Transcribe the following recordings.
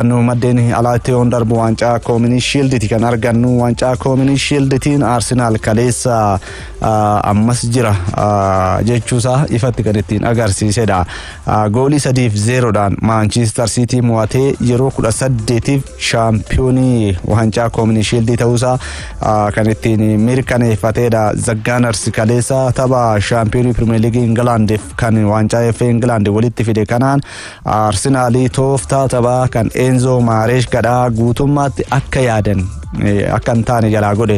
nu maddeen alaatti on darbu waancaa Community Shield kan argannu waancaa Community Shield Arsenal kaleessa ammas jira jechuusa ifatti kan ittiin agarsiisedha. Goolii 3-0 dhaan Manchester City mo'atee yeroo 18tiif shaampiyoonii waancaa Community Shield ta'uusaa kan ittiin mirkaneeffatedha. The Gunners kaleessa tapha shaampiyoonii Premier League England kan waancaa FA England walitti fide kanaan Arsenal tooftaa taphaa kan Enzo Maresca gadhaa guutummaatti akka yaadan akka hin taane jalaa godhe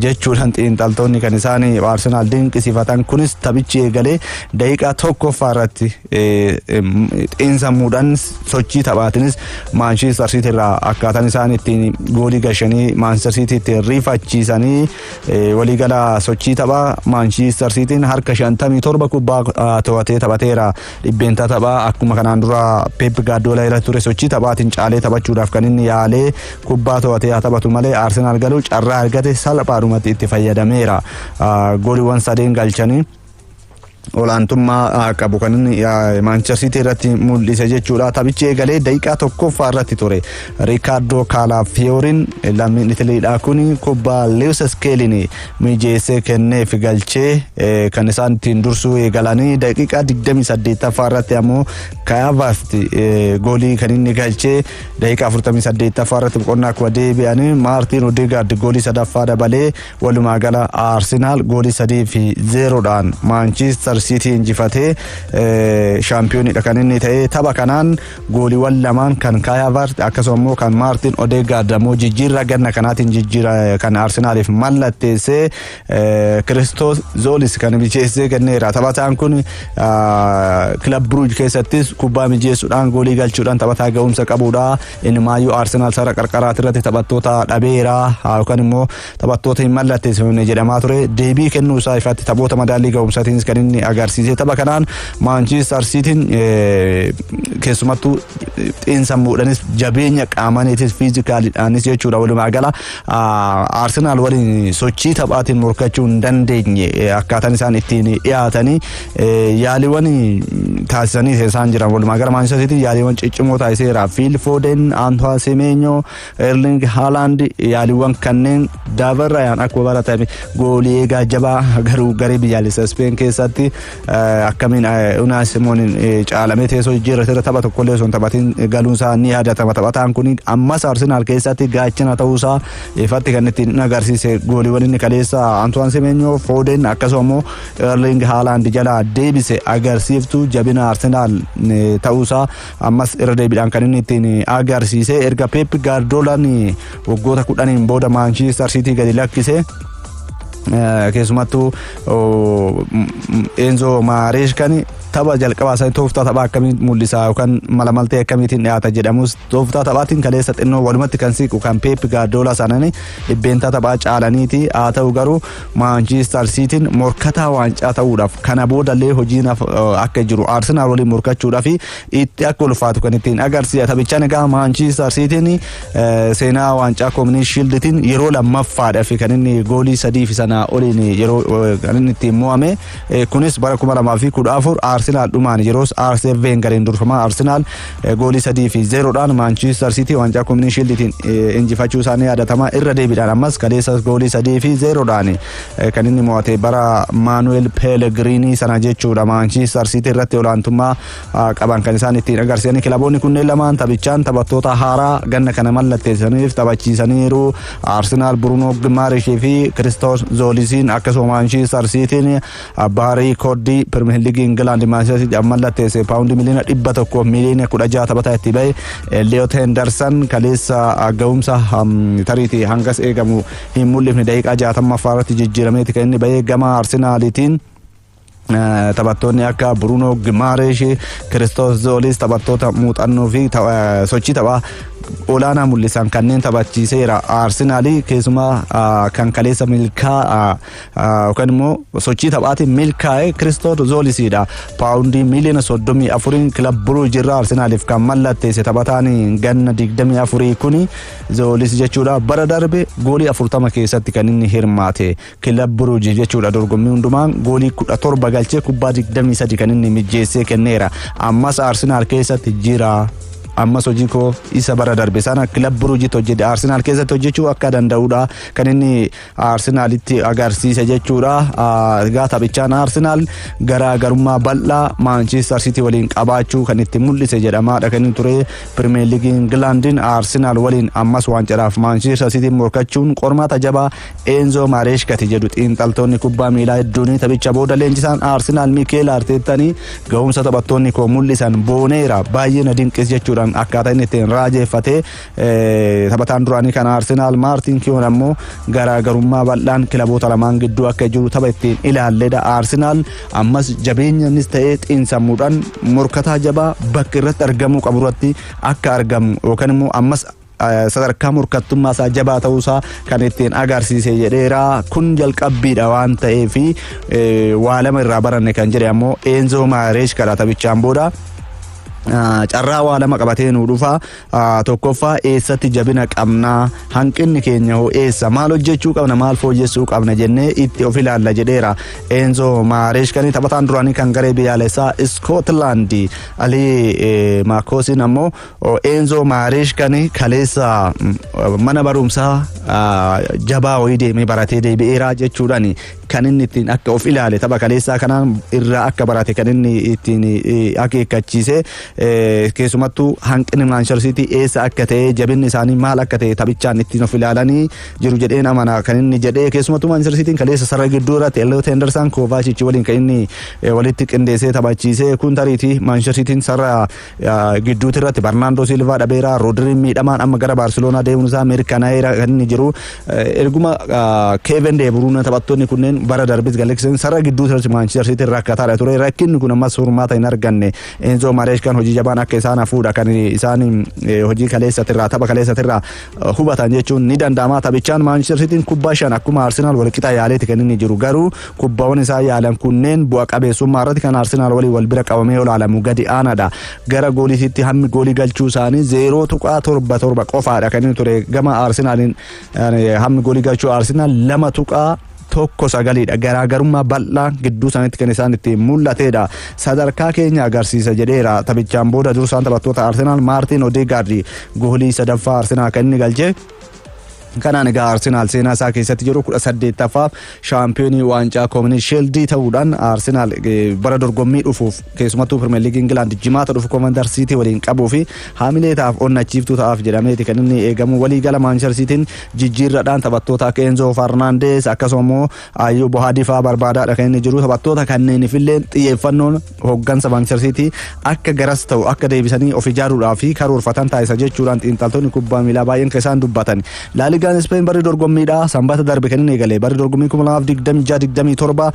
jechuudhaan xiinxaltoonni kan isaanii Arsenal dinqisiifatan. Kunis taphichi eegalee daqiiqaa tokkoffaa irratti xiinsammuudhaan sochii taphaatinis Manchester City irraa akkaataan isaan ittiin goolii gashanii Manchester City ittiin rifachiisanii waliigala sochii taphaa Manchester City harka 57 kubbaa to'atee taphateera. Dhibbeentaa taphaa akkuma kanaan dura Pep Guardiola irra ture sochii taphaatiin caalee taphachuudhaaf kan inni yaalee kubbaa to'atee haa taphatu malee Arsenal galuu carraa argate salphaadhumatti itti fayyadameera. Gooliiwwan sadeen galchanii olaantummaa qabu kan Manchester City irratti mul'ise jechuudha. Taphichi eegalee daqiiqaa tokkoffaa irratti ture Riccardo Calafioriin lammiin Italiidhaa kun kubbaa Lewis Skelly mijeessee kenneef galchee kan isaan ittiin dursuu eegalanii daqiiqaa 28ffaa irratti ammoo Kai Havertz goolii kan inni galchee daqiiqaa 48ffaa irratti boqonnaa akkuma deebi'anii Martin Odegaard goolii sadaffaa dabalee walumaa gala Arsenal goolii 3-0 dhaan Manchester City injifatee shaampiyoonidha kan inni ta'e. Tapha kanaan gooliiwwan lamaan kan Kai Havertz akkasuma immoo kan Martin Odegaard ammoo jijjiirraa ganna kanaatiin jijjiirraa kan Arsenaliif mallatteessee Christos Zolis kan mijeessee kenneera. Taphataan kun Club Brugge keessattis kubbaa mijeessuudhaan goolii galchuudhaan taphataa ga'umsa qabudha. Innumaayyuu Arsenal sara qarqaraati irratti taphattoota dhabeera yookaan immoo taphattoota hin mallatteessifamne jedhamaa ture. Deebii kennuu isaa ifatti taphoota madaallii ga'umsaatiin kan inni agarsiise. Tapha kanaan Manchester City keessumattuu xiinsammuudhaanis jabeenya qaamaniitis fiizikaaliidhaanis jechuudha. Walumaa gala Arsenal waliin sochii taphaatiin morkachuu hin dandeenye akkaataan isaan ittiin dhiyaatanii yaaliiwwan taasisanii isaan jiran. Walumaa gala Manchester City yaaliiwwan ciccimoo taasiseera. Phil Foden, Antoine Semenyo, Erling Haaland yaaliiwwan kanneen dabarrayaan akkuma baratame goolii eegaa jabaa garuu garee biyyaalessa Spain keessatti akkamiin Unai Simon caalamee teessoo jijjiirratee tapha tokkollee osoo hin taphatiin galuunsaa ni yaadatama. Taphataan kun ammas Arsenal keessatti gaachana ta'uusaa ifatti kan ittiin agarsiise. Gooliiwwan inni kaleessa Antoine Semenyo, Foden akkasuma immoo Erling Haaland jalaa deebise agarsiiftuu jabina Arsenal ta'uusaa ammas irra deebiidhaan kan inni ittiin agarsiise. Erga Pep Guardiolaan waggoota 10 booda Manchester City gadi lakkise keessumattuu Enzo Maresca tapha jalqabaa isaa tooftaa taphaa akkamiin mul'isa yookaan malamaltee akkamiitiin dhiyaata jedhamus tooftaa taphaatiin kaleessa xinnoo walumatti kan siiqu kan Pep Guardiola sanani dhibbeentaa taphaa caalaniiti. Haa ta'u garuu Manchester Cityn morkataa waancaa ta'uudhaaf kana boodallee hojiin akka jiru Arsenal waliin morkachuudhaaf itti akka ulfaatu kan ittiin agarsiisa. Taphichaan egaa Manchester Cityn seenaa waancaa Community Shieldtiin yeroo lammaffaadhaaf kan inni goolii 3 sana oliin yeroo kan inni ittiin mo'ame kunis bara 2014 Arsenal dhumaan yeroos Arsene Wengerin durfamaa Arsenal goolii 3-0 dhaan Manchester City waancaa Community Shieldtiin injifachuu isaanii yaadatamaa. Irra deebiidhaan ammas kaleessas goolii 3-0 dhaan kan inni mo'ate bara Manuel Pellegrini sana jechuudha. Manchester City irratti olaantummaa qaban kan isaan ittiin agarsiisan. Kilaboonni kunneen lamaan taphichaan taphattoota haaraa ganna kana mallatteessaniif taphachiisaniiru. Arsenal Bruno Guimaraes fi Christos Zolisiin akkasuma Manchester Cityn Barry Cody Premier League England Manchester City mallatteesse paawundi miliyoona 100 miliyoona 16 taphataa itti bahe. Elliot Henderson kaleessa ga'umsa tariitii hangas eegamu hin mul'ifne daqiiqaa 60 irratti jijjiirameeti kan inni bahe. Gama Arsenaliitiin taphattoonni akka Bruno Guimaraes, Christos Zolis taphattoota muuxannoo fi sochii taphaa olaanaa mul'isan kanneen taphachiiseera. Arsenal keessumaa kan kaleessa milkaa yookaan immoo sochii taphaatiin milkaa'e Christos Zolisidha. Paawundii miliyoona 34 Club Brugge irraa Arsenaliif kan mallatteesse taphataan ganna 24 kun Zolis jechuudha. Bara darbe goolii 40 keessatti kan inni hirmaate Club Brugge jechuudha. Dorgommii hundumaan goolii 17 galchee kubbaa 23 kan inni mijeessee kenneera. Ammas Arsenal keessatti jira ammas hojii koo isa bara darbe sana kilab Bruujitti hojjete Arsenaal keessatti hojjechuu akka danda'udha kan inni Arsenaalitti agarsiise jechuudha. Egaa taphichaan Arsenaal garaagarummaa bal'aa Manchester City waliin qabaachuu kan itti mul'ise jedhamaadha kan inni ture. Premier League Englandin Arsenaal waliin ammas waancaadhaaf Manchester City morkachuun qormaata jabaa Enzo Marescati jedhu xiinxaltoonni kubbaa miilaa hedduun taphicha booda leenjisaan Arsenaal Mikel Arteetanii ga'umsa taphattoonni koo mul'isan booneera baay'ee na dinqis jechuudhaan akkaataa inni ittiin raajeeffatee taphataan duraanii kan Arsenaal Martin Keown ammoo garaagarummaa bal'aan kilaboota lamaan gidduu akka jiru tapha ittiin ilaalledha. Arsenaal ammas jabeenyaanis ta'ee xiinsammuudhaan morkataa jabaa bakka irratti argamuu qabu irratti akka argamu yookaan immoo ammas sadarkaa morkattummaa isaa jabaa ta'uusaa kan ittiin agarsiise jedheera. Kun jalqabbiidha waan ta'eef waa lama irraa baranne kan jedhe ammoo Enzo Maresca taphichaan booda carraa waa lama qabatee nu dhufa. Tokkoffaa eessatti jabina qabnaa, hanqinni keenya hoo eessa, maal hojjechuu qabna, maal fooyyessuu qabna jennee itti of ilaalla jedheera. Enzo Marescani taphataan duraanii kan garee biyyaalessaa Scotland Ali Makosin ammoo Enzo Marescani kaleessa mana barumsaa jabaa wayii deemee baratee deebi'eera jechuudhaan kan inni ittiin akka of ilaale tapha kaleessaa kanaan irraa akka barate kan inni ittiin akeekkachiise. Keessumattuu hanqinni Manchester City eessa akka ta'e jabinni isaanii maal akka ta'e taphichaan ittiin of ilaalanii jiru jedheen amana kan inni jedhee. Keessumattuu Manchester City kaleessa sarara gidduu irratti Elliot Henderson Kovacic waliin kan inni walitti qindeessee taphachiise. Kun tariitii Manchester City sarara gidduutti irratti Bernardo Silva dhabeera, Rodri miidhamaan amma gara Barcelona deemuun isaa mirkanaa'eera kan inni jiru. Erguma Kevin De Bruyne taphattoonni kunneen bara darbis galaksan sarara gidduutti irratti Manchester City rakkataadha ture. Rakkinni kun ammas furmaata hin arganne. Enzo Maresca hojii jabaan akka isaan hafuudha kan isaan hojii kaleessatirraa tapha kaleessatirraa hubatan jechuun ni danda'ama. Taphichaan Manchester City kubbaa 5 akkuma Arsenaal wal qixa yaaleeti kan inni jiru. Garuu kubbaawwan isaa yaalan kunneen bu'a qabeessummaa irratti kan Arsenaal walii wal bira qabamee olaalamu gadi aanaadha. Gara gooliitti hammi goolii galchuu isaanii 0.77 qofaadha kan inni ture. Gama Arsenaaliin hammi goolii galchuu Arsenaal 2.19 garaagarummaa bal'aa gidduu isaaniitti kan isaan itti mul'atedha. Sadarkaa keenya agarsiisa jedheera. Taphichaan booda dursaan taphattoota Arsenaal Martin Odegaard goolii sadaffaa Arsenaal kan inni galche. Kanaan egaa Arsenaal seenaa isaa keessatti jiru 18ffaaf shaampiyoonii waancaa Community Shield ta'uudhaan Arsenaal bara dorgommii dhufuuf keessumattuu Premier League England jimaata dhufu Coventry City waliin qabuu fi haamileetaaf onnachiiftuu ta'aaf jedhameeti kan inni eegamu. Waliigala Manchester Cityn jijjiirradhaan taphattoota akka Enzo Fernandez akkasumas Ayoub Hadifaa barbaadaadha kan inni jiru. Taphattoota kanneeniifillee xiyyeeffannoon hooggansa Manchester City akka garas ta'u akka deebisanii of ijaaruudhaaf fi karoorfatan taasisa jechuudhaan xiinxaltoonni kubbaa miilaa baay'een kan isaan dubbatan. Ligaan Spain barri dorgommiidha. Sanbata darbe kan inni eegale barri dorgommii 2026-27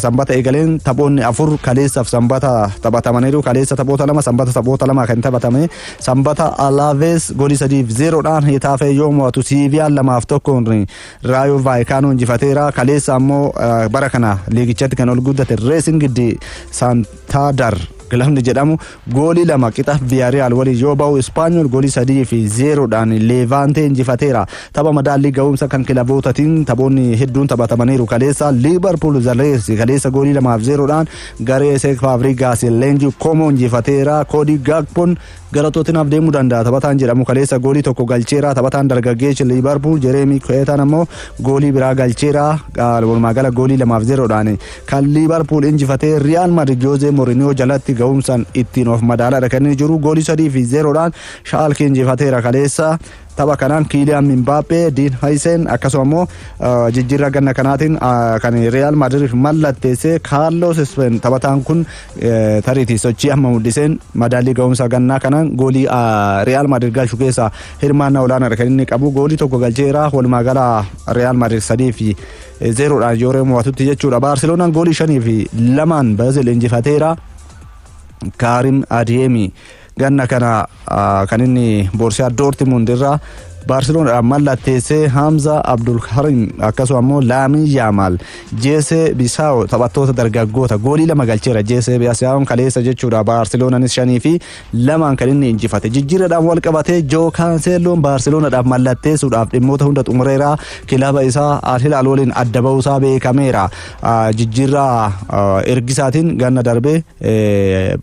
sanbata eegaleen taphoonni 4 kaleessaaf sanbata taphatamaniiru. Kaleessa taphoota 2 sanbata taphoota 2 kan taphatame. Sanbata Alaves goolii 3-0dhaan Hetafe yoo mo'atu Sevilla 2-1 Rayo Vallecano injifateera. Kaleessa ammoo bara kana liigichatti kan ol guddate Racing de Santander Gilamni jedhamu goolii 2 qixa Villarreal waliin yoo ba'u Espanyol goolii 3-0dhaan Levante injifateera. Tapha madaallii ga'umsa kan kilabootaatiin taphoonni hedduun taphatamaniiru. Kaleessa Liverpool Zalesi kaleessa goolii 2-0dhaan garee Cesc Fabregas leenjii Como injifateera. Cody Gakpon gara Tottenham deemuu danda'a. Taphataan jedhamu kaleessa goolii 1 galcheera. Taphataan dargaggeessi Liverpool Jeremy Coetan ammoo goolii biraa galcheera. Walumagala goolii 2-0dhaan kan Liverpool injifatee Real Madrid Jose Mourinho jalatti ga'umsaan ittiin of madaalaadha kan inni jiru. Goolii 3-0dhaan Schalke injifateera kaleessa. Tapha kanaan Kylian Mbappe, Dean Huijsen akkasumas jijjiirraa ganna kanaatiin kan Real Madrid mallatteesse Carlos Spain taphataan kun tariitii sochii amma mul'iseen madaallii ga'umsa gannaa kanaan goolii Real Madrid galchuu keessa hirmaannaa olaanaadha kan inni qabu. Goolii 1 galcheera. Walumagala Real Madrid 3-0dhaan yoo mo'atutti jechuudha. Barcelonaan goolii 5-2 Basel injifateera. Karim Adeyemi ganna kana kan inni Borussia Dortmund irraa Barcelona mallatteessee Hamza Abdul Karim akkasuma immoo Lamine Yamal Jesse Bissau taphattoota dargaggoota goolii lama galcheera. Jesse Bissau kaleessa jechuudha Barcelonaanis 5-2 kan inni injifate. Jijjiirraadhaan wal qabatee Joao Canceloon Barcelonaadhaaf mallatteessuudhaaf dhimmoota hunda xumureera. Kilaba isaa Al Hilal waliin adda ba'uusaa beekameera. Jijjiirraa ergisaatiin ganna darbee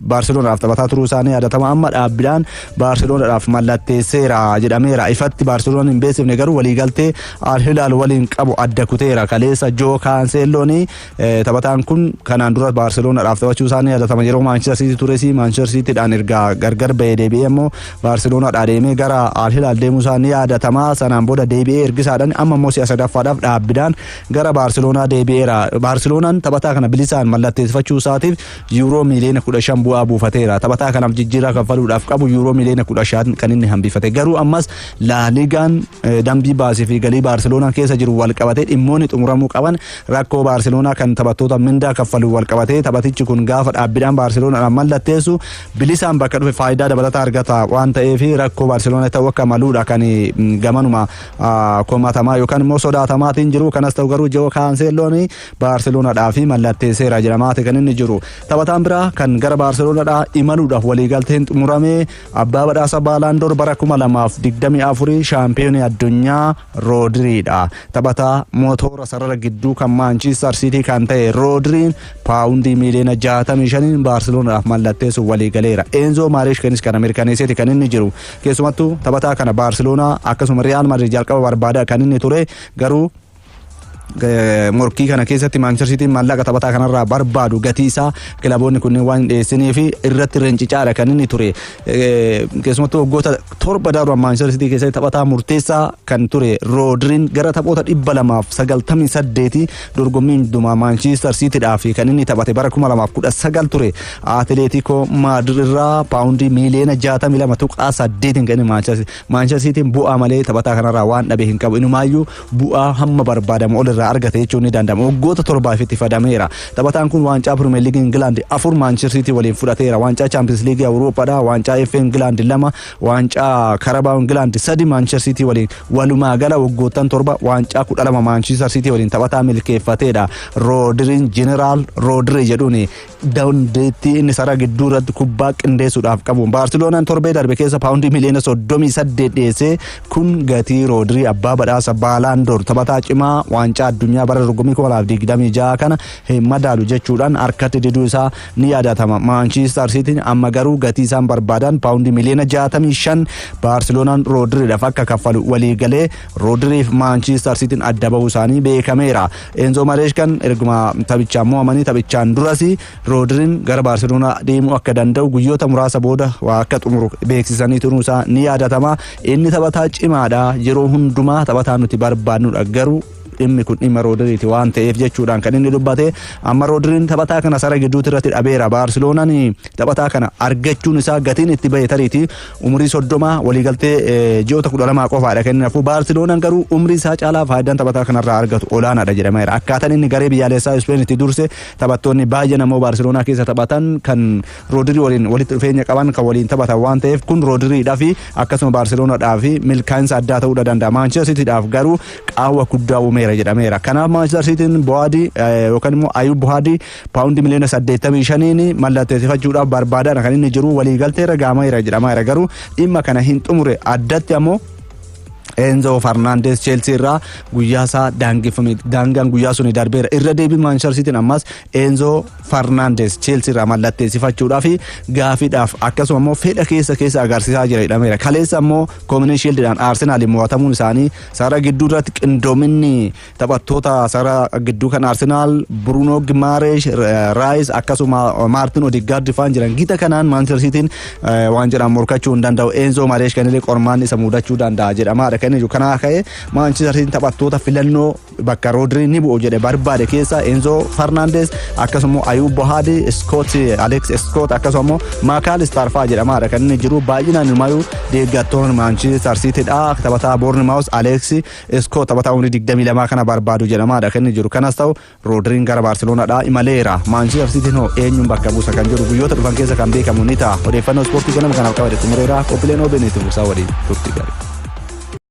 Barcelonaaf taphataa turuu isaanii yaadatama. Amma dhaabbiidhaan Barcelonaadhaaf mallatteesseera jedhameera. Ifatti Barcelonaan hin beeksifne garuu waliigaltee Al Hilal waliin qabu adda kuteera. Kaleessa Joao Canceloon taphataan kun kanaan dura Barcelonaadhaaf taphachuu isaanii yaadatama. Yeroo Manchester City tures Manchester Citydhaan erga gargar ba'ee deebi'ee immoo Barcelonaadhaa deemee gara Al Hilal deemuu isaanii yaadatama. Sanaan booda deebi'ee ergisaadhaan amma immoo si'a sadaffaadhaaf dhaabbiidhaan gara Barcelonaa deebi'eera. Barcelonaan taphataa kana bilisaan mallatteessifachuu isaatiif yuuroo miliyoona 15 bu'aa buufateera. Taphataa kanaaf jijjiirraa kaffaluudhaaf qabu yuuroo miliyoona 15 kan inni hambifate. Garuu ammas La Ligaan dambii baasii fi galii Barcelonaa keessa jiru wal qabatee dhimmoonni xumuramuu qaban rakkoo Barcelonaa kan taphattoota mindaa kaffaluu wal qabatee taphatichi kun gaafa dhaabbiidhaan Barcelonaadhaan mallatteessu bilisaan bakka dhufe faayidaa dabalataa argata waan ta'eef rakkoo Barcelonaa ta'uu akka maluudha kan gamanuma komatamaa yookaan immoo sodaatamaatiin jiru. Kanas ta'u garuu Joao Canceloon Barcelonaadhaaf mallatteesseera jedhamaati kan inni jiru. Taphataan biraa kan gara Barcelonaadhaa imaluudhaaf waliigalteen xumuramee abbaa badhaasa Baalaandoor bara 2024 shaampiyoonii addunyaa Rodriidha. Taphataa mootora sarara gidduu kan Manchester City kan ta'e Rodriin paawundii miliyoona 65 Barcelonaadhaaf mallatteessu waliigaleera. Enzo Marescanis kan mirkaneesseeti kan inni jiru. Keessumattuu taphataa kana Barcelona akkasuma Real Madrid jalqaba barbaada kan inni ture garuu morkii kana keessatti Manchester City maallaqa taphataa kanarraa barbaadu gatii isaa kilaboonni kunneen waan dhiyeessanii fi irratti rencicaadha kan inni ture. Keessumattuu waggoota 7 darban Manchester City keessatti taphataa murteessaa kan ture Rodriin gara taphoota 298 dorgommii hundumaa Manchester Cityidhaaf kan inni taphate bara 2019 ture. Atletico Madrid irraa paawundii miliyoona 62.8 kan Manchester City bu'aa malee taphataa kanarraa waan dhabe hin qabu. Inumaayyuu bu'aa hamma barbaadamu ol argate jechuun ni danda'ama. Waggoota 7 itti fadameera. Taphataan kun waancaa Premier League England 4 Manchester City waliin fudhateera. Waancaa Champions League Awurooppaadha. Waancaa FA England 2, waancaa Carabao England 3 Manchester City waliin walumaa gala waggoottan 7 waancaa 12 Manchester City waliin taphataa milkeeffateedha. Rodriin General Rodri jedhuun dandeettii inni sarara gidduu irratti kubbaa qindeessuudhaaf qabu. Barcelonaan torbee darbe keessa paawundii miliyoona 38 dhiyeessee kun gatii Rodri abbaa badhaasa Baalaandoor taphataa cimaa waancaa addunyaa bara dorgommii 2026 kana hin madaalu jechuudhaan harkatti diduu isaa ni yaadatama. Manchester City amma garuu gatii isaan barbaadan paawundii miliyoona 65 Barcelonaan Rodriidhaaf akka kaffalu waliigalee Rodriif Manchester Cityn adda bahuu isaanii beekameera. Enzo Marescan erguma taphichaan mo'amanii taphichaan duras Rodriin gara Barcelonaa deemuu akka danda'u guyyoota muraasa booda akka xumuru beeksisanii turuu isaa ni yaadatama. Inni taphataa cimaadha. Yeroo hundumaa taphataa nuti barbaadnudha. Garuu dhimmi kun dhimma Rodriiti waan ta'eef jechuudhaan kan inni dubbate. Amma Rodriin taphataa kana sarara gidduutti irratti dhabeera. Barcelonaan taphataa kana argachuun isaa gatiin itti ba'e tariiti umurii 30 waliigaltee ji'oota 12 qofaadha kan inni hafu. Barcelonaan garuu umurii isaa caalaa faayidaan taphataa kanarraa argatu olaanaadha jedhameera. Akkaataan inni garee biyyaalessaa Spain itti durse taphattoonni baay'een ammoo Barcelonaa keessa taphatan kan Rodri waliin walitti dhufeenya qaban kan waliin taphatan waan ta'eef kun Rodriidhaaf akkasuma Barcelonaadhaaf milkaa'insa addaa ta'uu danda'a. Manchester Citydhaaf garuu qaawwa guddaa uumeera jedhameera. Kanaaf Manchester Cityn Boadii yookaan immoo Ayub Boadii paawundii miliyoona 85 mallatteessifachuudhaaf barbaadaan kan inni jiru waliigalteerra gaamaa'eera jedhameera. Garuu dhimma kana hin xumure. Addatti ammoo Enzo Fernandez Chelsea irraa guyyaa isaa daangeffame daangaan guyyaa sun darbeera. Irra deebii Manchester Cityn ammas Enzo Fernandez Chelsea irraa mallatteessifachuudhaaf gaafiidhaaf akkasuma immoo fedha keessa agarsiisaa jira jedhameera. Kaleessa immoo Community Shield'dhaan Arsenal mo'atamuun isaanii sarara gidduu irratti qindoominni taphattoota sarara gidduu kan Arsenal Bruno Guimaraes, Rice akkasuma Martin Odegaard faan jiran gita kanaan Manchester Cityn waan jedhan morkachuu hin danda'u. Enzo Maresca kanillee qormaan isa mudachuu danda'a jedhamaadha. Kan jiru kana ka'e Manchester Cityn taphattoota filannoo bakka Rodri ni bu'u jedhe barbaade keessa Enzo Fernandez akkasuma Ayub Bohadi, Alex Scott akkasuma McAllister faa jedhamaadha kan inni jiru. Baay'inaan ilmaayuu deeggartoonni Manchester Cityidha. Taphataa Bournemouth Alex Scott taphataa umurii 22 kana barbaadu jedhamaadha kan inni jiru. Kanas ta'u Rodriin gara Barcelonaadhaa imaleera. Manchester Cityn hoo eenyuun bakka buusa kan jiru guyyoota dhufan keessa kan beekamu ni ta'a. Odeeffannoo ispoortii ganama kanaaf qabate xumureera. Qophiileen OBN itti buusaa waliin turtii gaarii.